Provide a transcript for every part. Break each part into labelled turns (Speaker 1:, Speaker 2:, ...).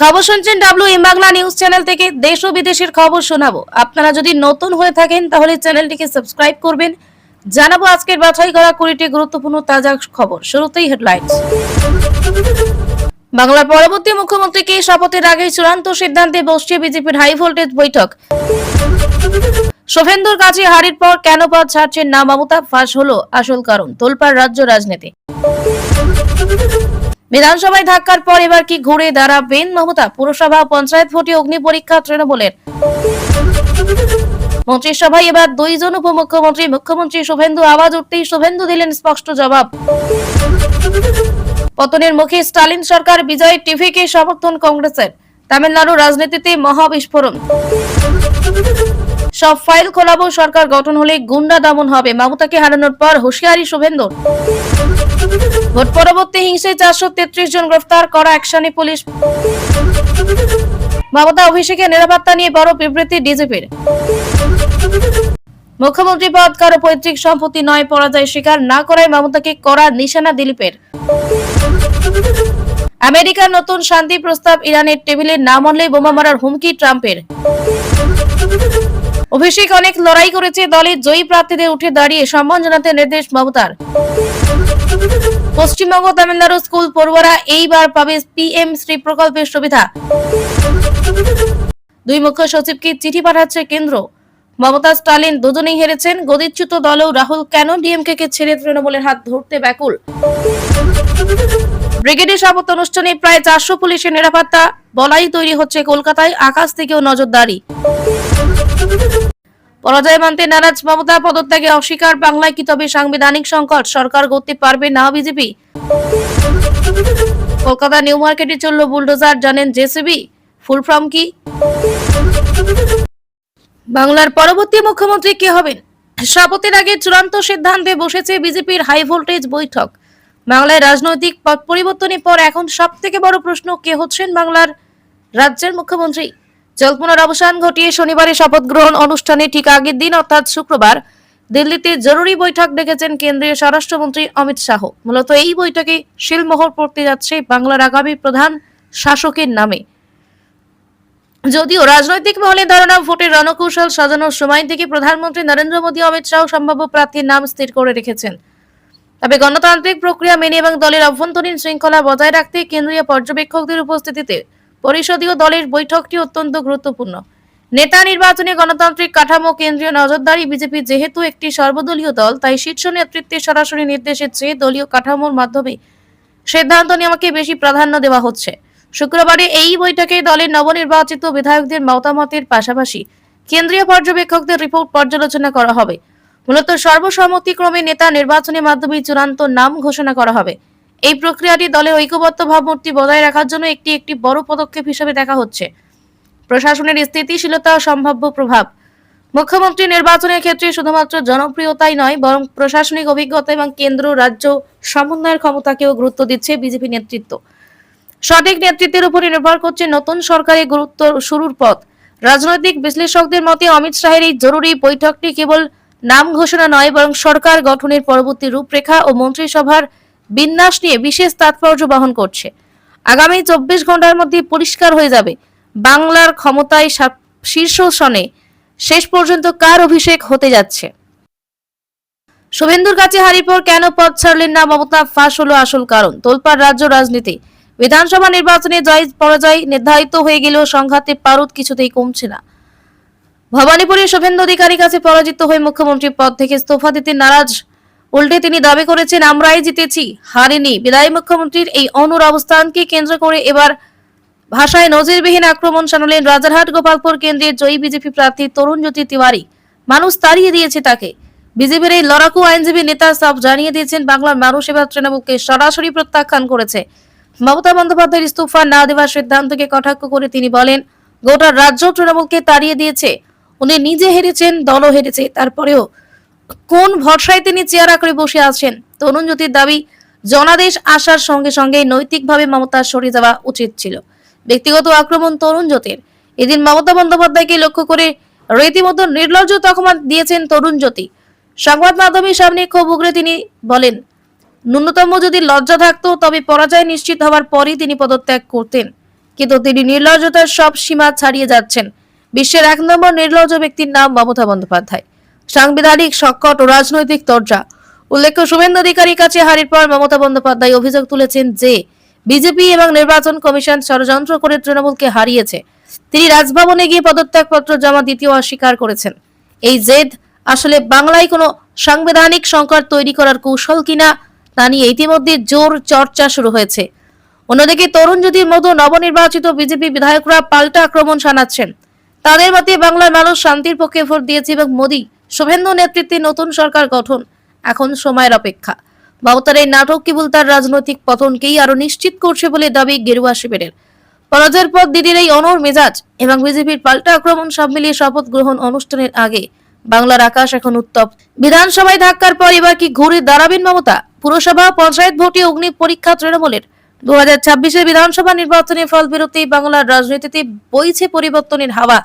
Speaker 1: খবর শুনছেন WM Bangla news channel থেকে। দেশ ও বিদেশের খবর শোনাবো। আপনারা যদি নতুন হয়ে থাকেন তাহলে চ্যানেলটিকে সাবস্ক্রাইব করবেন। জানাবো আজকের বাছাই করা 20টি গুরুত্বপূর্ণ তাজা খবর। শুরুতেই হেডলাইন্স। বাংলার পরবর্তী মুখ্যমন্ত্রীকে শপথের আগে চূড়ান্ত সিদ্ধান্তে বসছে বিজেপির হাই ভোল্টেজ বৈঠক। শুভেন্দুর কাছে হারির পর কেন পদ ছাড়ছেন না মমতা, ফাঁস হলো আসল কারণ। তোলপাড় রাজ্য রাজনীতি। বিধানসভায় ধাক্কার পর এবার কি ঘুরে দাঁড়াবেন মমতা? পুরসভা পঞ্চায়েত ভোটে অগ্নি পরীক্ষা তৃণমূলের। মন্ত্রিসভায় এবার দুইজন উপমুখ্যমন্ত্রী, মুখ্যমন্ত্রী শুভেন্দু। আওয়াজ উঠতেই শুভেন্দু দিলেন স্পষ্ট জবাব। পতনের মুখে স্টালিন সরকার, বিজয় টিভিকে সমর্থন কংগ্রেসের। তামিলনাড়ু রাজনীতিতে মহাবিস্ফোরণ। সব ফাইল খোলাবো, সরকার গঠন হলে গুন্ডা দমন হবে। মমতাকে হারানোর পর হুঁশিয়ারি শুভেন্দুর। ভোট পরবর্তী হিংসায় 433 জন গ্রেফতার করা অ্যাকশনে পুলিশ। মমতা অভিষেকের নিরাপত্তা নিয়ে বড় বিবৃতি ডিজিপির। মুখ্যমন্ত্রী পদ কারো পৈতৃক সম্পত্তি নয়, পরাজয় স্বীকার না করায় মমতাকে কড়া নিশানা দিলীপের। আমেরিকার নতুন শান্তি প্রস্তাব ইরানের টেবিলে না মানলে বোমা মারার হুমকি ট্রাম্পের। অভিষেক অনেক লড়াই করেছে, দলের জয়ী প্রার্থীদের উঠে দাঁড়িয়ে সম্মান জানাতে নির্দেশ মমতার। পশ্চিমবঙ্গ তামিলনাড়ু স্কুল পড়ুয়ারা এইবার পাবে PM শ্রী প্রকল্পের সুবিধা। দুই মুখ্য সচিবকে চিঠি পাঠাচ্ছে কেন্দ্র। মমতা স্টালিন দুজনেই হেরেছেন, গদিচ্যুত দলেও রাহুল কেন ডিএমকে কে ছেড়ে তৃণমূলের হাত ধরতে ব্যাকুল। ব্রিগেডের শপথ অনুষ্ঠানে প্রায় 400 পুলিশের নিরাপত্তা বলাই তৈরি হচ্ছে কলকাতায়, আকাশ থেকেও নজরদারি। পরাজয় মানতে নারাজ মমতা, পদত্যাগে অস্বীকার। বাংলায় কি তবে সাংবিধানিক সংকট? সরকার গড়তে পারবে না বিজেপি। কলকাতা নিউ মার্কেটে চলল বুলডোজার, জানেন জেসিবি ফুল ফর্ম কি? বাংলার পরবর্তী মুখ্যমন্ত্রী কে হবেন? শপথের আগে চূড়ান্ত সিদ্ধান্তে বসেছে বিজেপির হাই ভোল্টেজ বৈঠক। বাংলায় রাজনৈতিক পট পরিবর্তনের পর এখন সব থেকে বড় প্রশ্ন, কে হচ্ছেন বাংলার রাজ্যের মুখ্যমন্ত্রী। জল্পনার অবসান ঘটিয়ে শনিবারে শপথ গ্রহণ অনুষ্ঠানে ঠিক আগের দিন অর্থাৎ শুক্রবার দিল্লিতে জরুরি বৈঠক ডেকেছেন কেন্দ্রীয় স্বরাষ্ট্রমন্ত্রী অমিত শাহ। মূলত এই বৈঠকে শিলমোহর পড়তে যাচ্ছে বাংলার আগামী প্রধান শাসকের নামে। যদিও রাজনৈতিক মহলে ধারণা, ভোটের রণকৌশল সাজানোর সময় থেকে প্রধানমন্ত্রী নরেন্দ্র মোদী অমিত শাহ সম্ভাব্য প্রার্থীর নাম স্থির করে রেখেছেন। তবে গণতান্ত্রিক প্রক্রিয়া মেনে এবং দলের অভ্যন্তরীণ শৃঙ্খলা বজায় রাখতে কেন্দ্রীয় পর্যবেক্ষকদের উপস্থিতিতে পরিষদীয় দলের বৈঠকটি অত্যন্ত গুরুত্বপূর্ণ। নেতা নির্বাচনে গণতান্ত্রিক কাঠামো, কেন্দ্রীয় নজরদারি। বিজেপি যেহেতু একটি সর্বদলীয় দল, তাই শীর্ষ নেতৃত্বের সরাসরি নির্দেশের চেয়ে দলীয় কাঠামোর মাধ্যমে সিদ্ধান্ত নেওয়াকে বেশি প্রাধান্য দেওয়া হচ্ছে। শুক্রবারে এই বৈঠকে দলের নবনির্বাচিত বিধায়কদের মতামতের পাশাপাশি কেন্দ্রীয় পর্যবেক্ষকদের রিপোর্ট পর্যালোচনা করা হবে। মূলত সর্বসম্মতিক্রমে নেতা নির্বাচনের মাধ্যমে চূড়ান্ত নাম ঘোষণা করা হবে। এই প্রক্রিয়াটি দলের ঐক্যবদ্ধ ভাবমূর্তি বজায় রাখার জন্য একটি বড় পদক্ষেপ হিসেবে দেখা হচ্ছে। প্রশাসনের স্থিতিশীলতা ও সম্ভাব্য প্রভাব। মুখ্যমন্ত্রী নির্বাচনের ক্ষেত্রে শুধুমাত্র জনপ্রিয়তাই নয়, বরং প্রশাসনিক অভিজ্ঞতা এবং কেন্দ্র রাজ্য সমন্বয়ের ক্ষমতাকেও গুরুত্ব দিচ্ছে বিজেপি নেতৃত্ব। সঠিক নেতৃত্বের উপর নির্ভর করছে নতুন সরকারের গুরুত্ব শুরুর পথ। রাজনৈতিক বিশ্লেষকদের মতে অমিত শাহের এই জরুরি বৈঠকটি কেবল নাম ঘোষণা নয়, বরং সরকার গঠনের পরবর্তী রূপরেখা ও মন্ত্রিসভার বিন্যাস নিয়ে বিশেষ তাৎপর্য বহন করছে। আগামী 24 ঘন্টার মধ্যে পরিষ্কার হয়ে যাবে বাংলার ক্ষমতায় শীর্ষস্থানে শেষ পর্যন্ত কার অভিষেক হতে যাচ্ছে। শুভেন্দুর কাছে হারির পর কেন পদ ছাড়লেন না মমতা, ফাঁস হলো আসল কারণ। তোলপাড় রাজ্য রাজনীতি। বিধানসভা নির্বাচনে জয় পরাজয় নির্ধারিত হয়ে গেলেও সংঘাতের পারদ কিছুতেই কমছে না। ভবানীপুরে শুভেন্দু অধিকারীর কাছে পরাজিত হয়ে মুখ্যমন্ত্রীর পদ থেকে ইস্তফা দিতে নারাজ। উল্টে তিনি দাবি করেছেন, আমরাই জিতেছি, হারিনি। বিদায়ী মুখ্যমন্ত্রীর এই অনুর অবস্থানকে কেন্দ্র করে এবার ভাষায় নজিরবিহীন আক্রমণ শানালেন রাজারহাট গোপালপুর কেন্দ্রের জয়ী বিজেপি প্রার্থী তরুণজ্যোতি তিওয়ারি। মানুষ তাড়িয়ে দিয়েছে তাকে। বিজেপির এই লড়াকু আইনজীবী নেতা সব জানিয়ে দিয়েছেন বাংলার মানুষ এবার তৃণমূলকে সরাসরি প্রত্যাখ্যান করেছে। মমতা বন্দ্যোপাধ্যায়ের ইস্তফা না দেওয়ার সিদ্ধান্তকে কটাক্ষ করে তিনি বলেন, গোটা রাজ্য তৃণমূলকে তাড়িয়ে দিয়েছে। উনি নিজে হেরেছেন, দলও হেরেছে, তারপরেও কোন ভরসায় তিনি চেয়ার আঁকড়ে বসে আছেন। তরুণজ্যোতির দাবি, জনাদেশ আসার সঙ্গে সঙ্গে নৈতিকভাবে মমতার সরে যাওয়া উচিত ছিল। ব্যক্তিগত আক্রমণ তরুণজ্যোতির। এদিন মমতা বন্দ্যোপাধ্যায়কে লক্ষ্য করে রীতিমতো নির্লজ্জ তকমা দিয়েছেন তরুণজ্যোতি। সংবাদ মাধ্যমের সামনে ক্ষোভ উগরে তিনি বলেন, ন্যূনতম যদি লজ্জা থাকতো তবে পরাজয় নিশ্চিত হওয়ার পরই তিনি পদত্যাগ করতেন। কিন্তু তিনি নির্লজ্জতার সব সীমা ছাড়িয়ে যাচ্ছেন। বিশ্বের 1 নম্বর নির্লজ্জ ব্যক্তির নাম মমতা বন্দ্যোপাধ্যায়। সাংবিধানিক সংকট ও রাজনৈতিক তরজা। উল্লেখ্য, শুভেন্দু অধিকারীর কাছে হারের পর মমতা বন্দ্যোপাধ্যায় অভিযোগ তুলেছেন যে বিজেপি এবং নির্বাচন কমিশন ষড়যন্ত্র করে তৃণমূলকে হারিয়েছে। তিনি রাজভবনে গিয়ে পদত্যাগপত্র জমা দিতেও অস্বীকার করেছেন। এই জেদ আসলে বাংলায় কোনো সাংবিধানিক সংকট তৈরি করার কৌশল কিনা তা নিয়ে ইতিমধ্যে জোর চর্চা শুরু হয়েছে। অন্যদিকে তরুণ জ্যোতির মতো নবনির্বাচিত বিজেপি বিধায়করা পাল্টা আক্রমণ শানাচ্ছেন। তাদের মতে বাংলার মানুষ শান্তির পক্ষে ভোট দিয়েছে এবং মোদী শুভেন্দু নেতৃত্বে নতুন সরকার গঠন এখন সময়ের অপেক্ষা। মমতার এই নাটক কেবল তার রাজনৈতিক পতনকেই আরো নিশ্চিত করছে বলে দাবি গেরুয়া শিবিরের। পরাজয়ের পর দিদির এই অনড় মেজাজ এবং বিজেপির পাল্টা আক্রমণ সব মিলিয়ে শপথ গ্রহণ অনুষ্ঠানের আগে বাংলার আকাশ এখন উত্তপ্ত। বিধানসভায় ধাক্কার পর এবার কি ঘুরে দাঁড়াবেন মমতা? পুরসভা পঞ্চায়েত ভোটে অগ্নি পরীক্ষা তৃণমূলের। 2026 বিধানসভা নির্বাচনের ফল বেরোতেই বাংলার রাজনীতিতে বইছে পরিবর্তনের হাওয়া।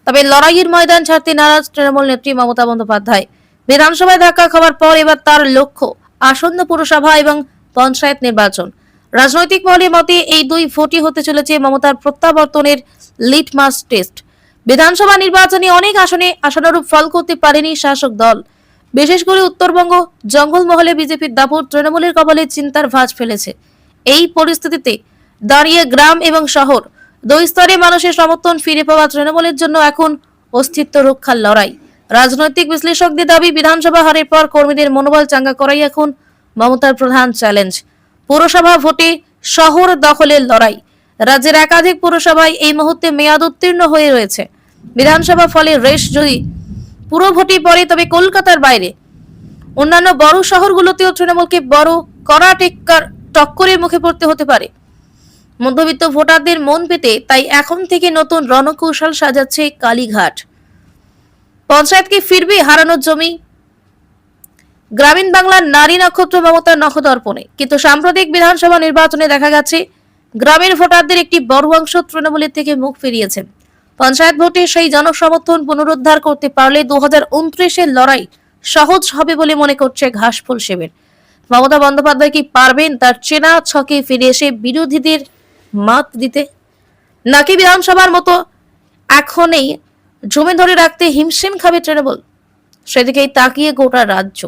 Speaker 1: তবে লড়াইয়ের ময়দান ছাড়তে নারাজ তৃণমূল নেত্রী মমতা বন্দ্যোপাধ্যায়। বিধানসভায় ধাক্কা খাওয়ার পর এবার তার লক্ষ্য আসন্ন পুরসভা এবং পঞ্চায়েত নির্বাচন। রাজনৈতিক মহলের মতে এই দুই ভোটই হতে চলেছে মমতার প্রত্যাবর্তনের লিটমাস টেস্ট। বিধানসভা নির্বাচনে অনেক আসনে আশানুরূপ ফল করতে পারেনি শাসক দল। বিশেষ করে উত্তরবঙ্গ জঙ্গলমহলে বিজেপির দাপট তৃণমূলের কবলে চিন্তার ভাঁজ ফেলেছে। এই পরিস্থিতিতে দাঁড়িয়ে গ্রাম এবং শহর দুই স্তরে মানুষের সমর্থন ফিরে পাওয়া তৃণমূলের জন্য এখন অস্তিত্ব রক্ষার লড়াই। রাজনৈতিক বিশ্লেষকদের দাবি, বিধানসভা হারের পর কর্মীদের মনোবল চাঙ্গা করাই এখন মমতার প্রধান চ্যালেঞ্জ। পৌরসভা ভোটে শহর দখলের লড়াই। রাজ্যের একাধিক পৌরসভায় এই মুহূর্তে মেয়াদ উত্তীর্ণ হয়ে রয়েছে। বিধানসভা ফলে রেশ যদি পুরো ভোটে পড়ে তবে কলকাতার বাইরে অন্যান্য বড় শহরগুলোতেও তৃণমূলকে বড় কড়া টক্করের মুখে পড়তে হতে পারে। মধ্যবিত্ত ভোটারদের মন পেতে তাই এখন থেকে নতুন রণকৌশল সাজাচ্ছে কালীঘাট। পঞ্চায়েতকে ফিরবে হারানোর জমি। গ্রামীণ বাংলার নারী নক্ষত্র মমতার নখদর্পণে। কিন্তু সাম্প্রতিক বিধানসভা নির্বাচনে দেখা গেছে গ্রামের ভোটারদের একটি বড় অংশ তৃণমূলের থেকে মুখ ফিরিয়েছেন। পঞ্চায়েত ভোটে সেই জনসমর্থন পুনরুদ্ধার করতে পারলে 2029-এর লড়াই সহজ হবে বলে মনে করছে ঘাসফুল শিবির। মমতা বন্দ্যোপাধ্যায় কি পারবেন তার চেনা ছকে ফিরে এসে বিরোধীদের মাত দিতে, নাকি বিধানসভার মতো এখনই জমে ধরে রাখতে হিমশিম খাবে তৃণমূল? সেদিকেই তাকিয়ে গোটা রাজ্য।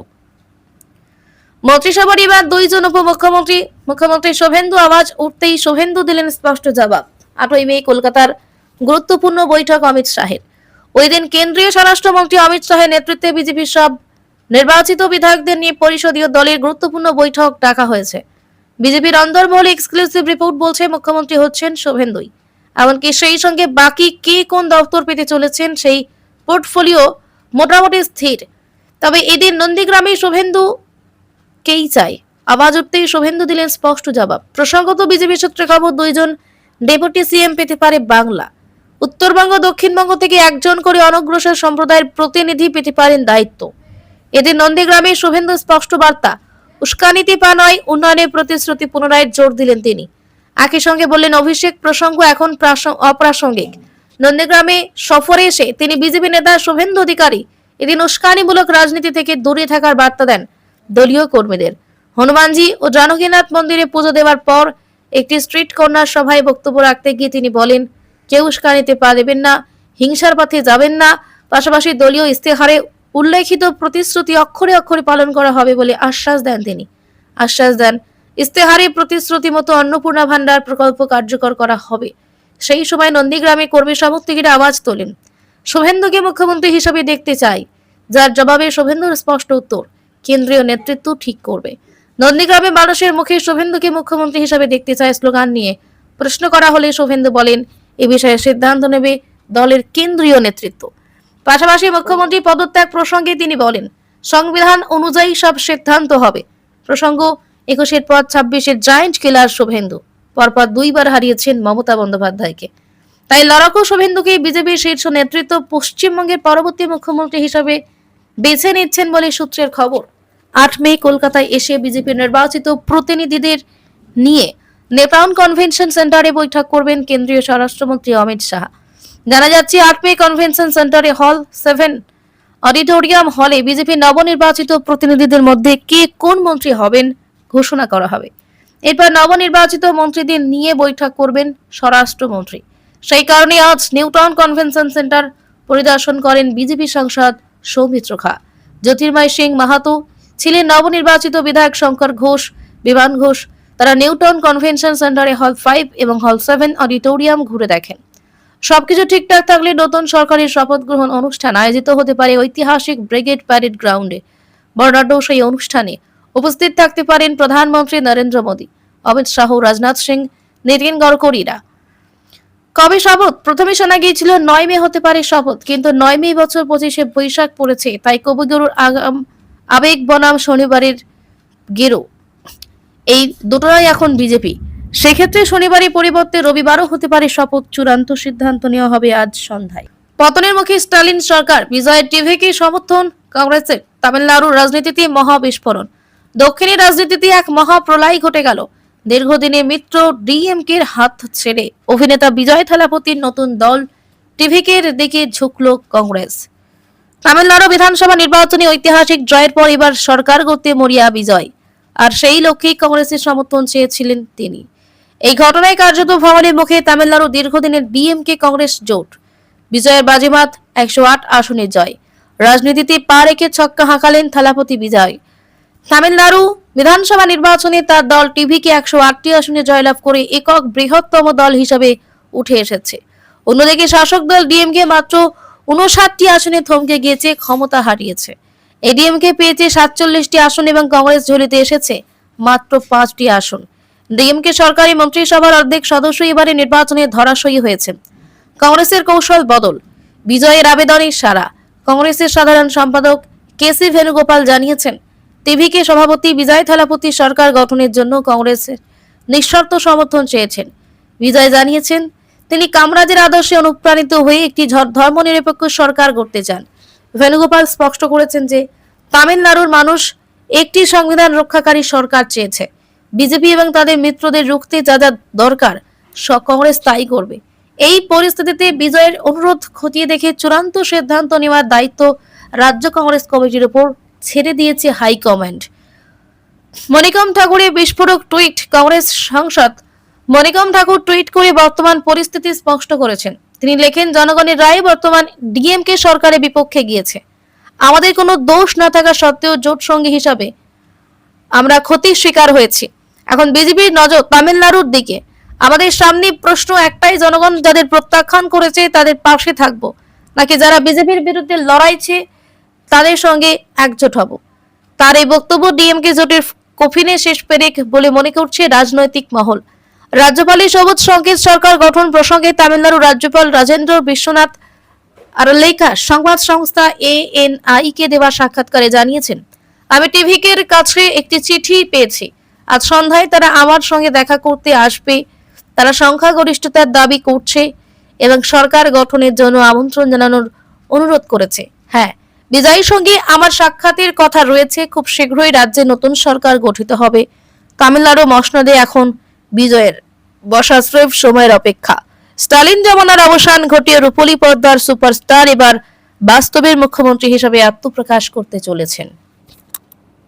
Speaker 1: মন্ত্রিসভার এবার দুইজন উপমুখ্যমন্ত্রী। মুখ্যমন্ত্রী শুভেন্দু আওয়াজ উঠতেই শুভেন্দু দিলেন স্পষ্ট জবাব। 8ই মে কলকাতার গুরুত্বপূর্ণ বৈঠক অমিত শাহের। ওই দিন কেন্দ্রীয় স্বরাষ্ট্রমন্ত্রী অমিত শাহের নেতৃত্বে বিজেপির সব নির্বাচিত বিধায়কদের নিয়ে পরিষদীয় দলের গুরুত্বপূর্ণ বৈঠক ডাকা হয়েছে। বিজেপির অন্দরমহলে এক্সক্লুসিভ রিপোর্ট বলছে মুখ্যমন্ত্রী হচ্ছেন শুভেন্দুই। এমনকি সেই সঙ্গে বাকি কে কোন দপ্তর পেতে চলেছেন সেই পোর্টফোলিও মোটামুটি স্থির। তবে এদিন নন্দীগ্রামে শুভেন্দু কেই চায়, আওয়াজ উঠতেই শুভেন্দু দিলেন স্পষ্ট জবাব। প্রসঙ্গত বিজেপি সূত্রে খবর, দুইজন ডেপুটি সিএম পেতে পারে বাংলা। উত্তরবঙ্গ দক্ষিণবঙ্গ থেকে একজন করে অনগ্রসর সম্প্রদায়ের প্রতিনিধি পেতে পারেন দায়িত্ব। এদিন নন্দীগ্রামে শুভেন্দু স্পষ্ট বার্তা, উস্কানিতে পা নয়, উন্নয়নের প্রতিশ্রুতি পুনরায় জোর দিলেন তিনি। একই সঙ্গে বললেন অভিষেক প্রসঙ্গ এখন অপ্রাসঙ্গিক। নন্দীগ্রামে সফরে এসে তিনি বিজেপি নেতা শুভেন্দু অধিকারী এদিন উস্কানিমূলক রাজনীতি থেকে দূরে থাকার বার্তা দেন দলীয় কর্মীদের। হনুমানজি ও জানকীনাথ মন্দিরে পুজো দেওয়ার পর একটি স্ট্রিট কর্নার সভায় বক্তব্য রাখতে গিয়ে তিনি বলেন, কেউ উস্কানিতে পা দেবেন না, হিংসার পথে যাবেন না। পাশাপাশি দলীয় ইস্তেহারে উল্লেখিত প্রতিশ্রুতি অক্ষরে অক্ষরে পালন করা হবে বলে আশ্বাস দেন তিনি। আশ্বাস দেন ইস্তেহারে প্রতিশ্রুতি মতো অন্নপূর্ণা ভান্ডার প্রকল্প কার্যকর করা হবে। সেই সময় নন্দীগ্রামে কর্মী সমর্থকেরা আওয়াজ তোলেন, শুভেন্দুকে মুখ্যমন্ত্রী হিসেবে দেখতে চাই। যার জবাবে শুভেন্দুর স্পষ্ট উত্তর, কেন্দ্রীয় নেতৃত্ব ঠিক করবে। নন্দীগ্রামে মানুষের মুখে শুভেন্দুকে মুখ্যমন্ত্রী হিসেবে দেখতে চায় স্লোগান নিয়ে প্রশ্ন করা হলে শুভেন্দু বলেন, এ বিষয়ে সিদ্ধান্ত নেবে দলের কেন্দ্রীয় নেতৃত্ব। পাশাপাশি মুখ্যমন্ত্রী পদত্যাগ প্রসঙ্গে তিনি বলেন, সংবিধান অনুযায়ী সব সিদ্ধান্ত হবে। প্রসঙ্গ 21-এর পর 26-এর জায়ান্ট কিলার শুভেন্দু পরপর দুইবার হারিয়েছেন মমতা বন্দ্যোপাধ্যায়কে। তাই লড়াকু শুভেন্দুকে বিজেপির শীর্ষ নেতৃত্ব পশ্চিমবঙ্গের পরবর্তী মুখ্যমন্ত্রী হিসেবে বেছে নিচ্ছেন বলে সূত্রের খবর। 8 মে কলকাতায় এসে বিজেপির নির্বাচিত প্রতিনিধিদের নিয়ে নেপাউন কনভেনশন সেন্টারে বৈঠক করবেন কেন্দ্রীয় স্বরাষ্ট্রমন্ত্রী অমিত শাহ। জানা যাচ্ছে 8 মে কনভেনশন সেন্টারে হল 7 অডিটোরিয়াম হলে বিজেপির নবনির্বাচিত প্রতিনিধিদের মধ্যে কে কোন মন্ত্রী হবেন ঘোষণা করা হবে। এরপর নবনির্বাচিত মন্ত্রীদের নিয়ে বৈঠক করবেন স্বরাষ্ট্রমন্ত্রী। সেই কারণে আজ নিউটাউন কনভেনশন সেন্টার পরিদর্শন করেন বিজেপি সাংসদ সৌমিত্র খা। জ্যোতির্ময় সিং মাহাতো ছিলেন নবনির্বাচিত বিধায়ক শঙ্কর ঘোষ, বিমান ঘোষ। তারা নিউটাউন কনভেনশন সেন্টারে হল 5 এবং হল 7 অডিটোরিয়াম ঘুরে দেখেন। সবকিছু ঠিকঠাক থাকলে নতুন সরকারের শপথ গ্রহণ অনুষ্ঠান আয়োজিত হতে পারে ঐতিহাসিক ব্রিগেড প্যারেড গ্রাউন্ডে। বর্ণাঢ্য সেই অনুষ্ঠানে উপস্থিত থাকতে পারেন প্রধানমন্ত্রী নরেন্দ্র মোদী, অমিত শাহ, রাজনাথ সিং, নীতিন গডকরিরা। কবে শপথ? প্রথমে শোনা গিয়েছিল 9 মে হতে পারে শপথ, কিন্তু 9 মে বছর 25শে বৈশাখ পড়েছে, তাই কবিগুরুর আবেগ বনাম শনিবারের গেরো, এই দুটোই এখন বিজেপি। সেক্ষেত্রে শনিবারের পরিবর্তে রবিবারও হতে পারে শপথ। চূড়ান্ত সিদ্ধান্ত নেওয়া হবে আজ সন্ধ্যায়। পতনের মুখে স্টালিন সরকার, বিজয়ের টিভিকে সমর্থন কংগ্রেসের। তামিলনাড়ুর রাজনীতিতে মহাবিস্ফোরণ, দক্ষিণের রাজনীতিতে এক মহাপ্রলয় ঘটে গেল। দীর্ঘদিনের মিত্র ডিএমকের হাত ছেড়ে অভিনেতা বিজয় থালাপতির নতুন দল টিভিকের দিকে ঝুঁকল কংগ্রেস। তামিলনাড়ু বিধানসভা নির্বাচনে ঐতিহাসিক জয়ের পর এবার সরকার গড়তে মরিয়া বিজয়, আর সেই লক্ষ্যেই কংগ্রেসের সমর্থন চেয়েছিলেন তিনি। এই ঘটনায় কার্যত ভ্রমণের মুখে তামিলনাড়ু দীর্ঘদিনের ডিএমকে কংগ্রেস জোট। বিজয়ের বাজিমাত 108 আসনে জয়। রাজনীতিতে পা রেখে ছক্কা হাঁকালেন থালাপতি বিজয়। তামিলনাড়ু বিধানসভা নির্বাচনে তার দল টিভিকে 108টি আসনে জয়লাভ করে একক বৃহত্তম দল হিসেবে উঠে এসেছে। অন্যদিকে শাসক দল ডিএমকে মাত্র 59টি আসনে থমকে গিয়েছে, ক্ষমতা হারিয়েছে। এডিএমকে পেয়েছে 47টি আসন এবং কংগ্রেস ঝুলিতে এসেছে মাত্র 5টি আসন। ডিএমকে সরকারি মন্ত্রিসভার অর্ধেক সদস্য এবারে নির্বাচনে ধরাশয়ী হয়েছেন। কংগ্রেসের কৌশল বদল, বিজয়ের আবেদনে সাড়া। কংগ্রেসের সাধারণ সম্পাদক কেসি ভেনুগোপাল জানিয়েছেন, টিভিকে সভাপতি বিজয় থালাপতি সরকার গঠনের জন্য কংগ্রেসের নিঃশর্ত সমর্থন চেয়েছেন। বিজয় জানিয়েছেন, তিনি কামরাজের আদর্শে অনুপ্রাণিত হয়ে একটি ধর্মনিরপেক্ষ সরকার গড়তে চান। ভেনুগোপাল স্পষ্ট করেছেন যে তামিলনাড়ুর মানুষ একটি সংবিধান রক্ষাকারী সরকার চেয়েছে। বিজেপি এবং তাদের মিত্রদের রুখতে যা যা দরকার কংগ্রেস তাই করবে। এই পরিস্থিতিতে বিজয়ের অনুরোধ খতিয়ে দেখে চূড়ান্ত সিদ্ধান্ত নেওয়ার দায়িত্ব রাজ্য কংগ্রেস কমিটির উপর ছেড়ে দিয়েছে হাইকমান্ড। মণিকম ঠাকুরের বিস্ফোরক টুইট, কংগ্রেস সাংসদ মণিকম ঠাকুর টুইট করে বর্তমান পরিস্থিতি স্পষ্ট করেছেন। তিনি লেখেন, জনগণের রায় বর্তমান ডিএমকে সরকারের বিপক্ষে গিয়েছে। আমাদের কোনো দোষ না থাকা সত্ত্বেও জোট সঙ্গী হিসাবে আমরা ক্ষতির শিকার হয়েছি। এখন বিজেপির নজর তামিলনাড়ুর দিকে। আমাদের সামনে প্রশ্ন একটাই, জনগণ যাদের প্রত্যাখ্যান করেছে তাদের পাশে থাকবো, নাকি যারা বিজেপির বিরুদ্ধে লড়াইছে তাদের সঙ্গে একজোট হব। তার এই বক্তব্য ডিএমকে জোটের কফিনে শেষ পেরেক বলে মনে করছে রাজনৈতিক মহল। রাজ্যপালের সবুজ সংকেত সরকার গঠন প্রসঙ্গে তামিলনাড়ু রাজ্যপাল রাজেন্দ্র বিশ্বনাথ আরলেখা সংবাদ সংস্থা ANI কে দেওয়া সাক্ষাৎকারে জানিয়েছেন, আমি টিভিকের কাছে একটি চিঠি পেয়েছি। আজ সন্ধ্যায় তারা আমার সঙ্গে দেখা করতে আসবে। তারা সংখ্যাগরিষ্ঠতার দাবি করছে এবং সরকার গঠনের জন্য আমন্ত্রণ জানানোর অনুরোধ করেছে। হ্যাঁ, বিজয়ের সঙ্গে আমার সাক্ষাতের কথা রয়েছে। খুব শীঘ্রই রাজ্যে নতুন সরকার গঠিত হবে। তামিলনাড়ু মসনদে এখন বিজয়ের বসা স্রেফ সময়ের অপেক্ষা। স্টালিন জমানার অবসান ঘটিয়ে রূপলী পর্দার সুপারস্টার এবার বাস্তবের মুখ্যমন্ত্রী হিসেবে আত্মপ্রকাশ করতে চলেছেন।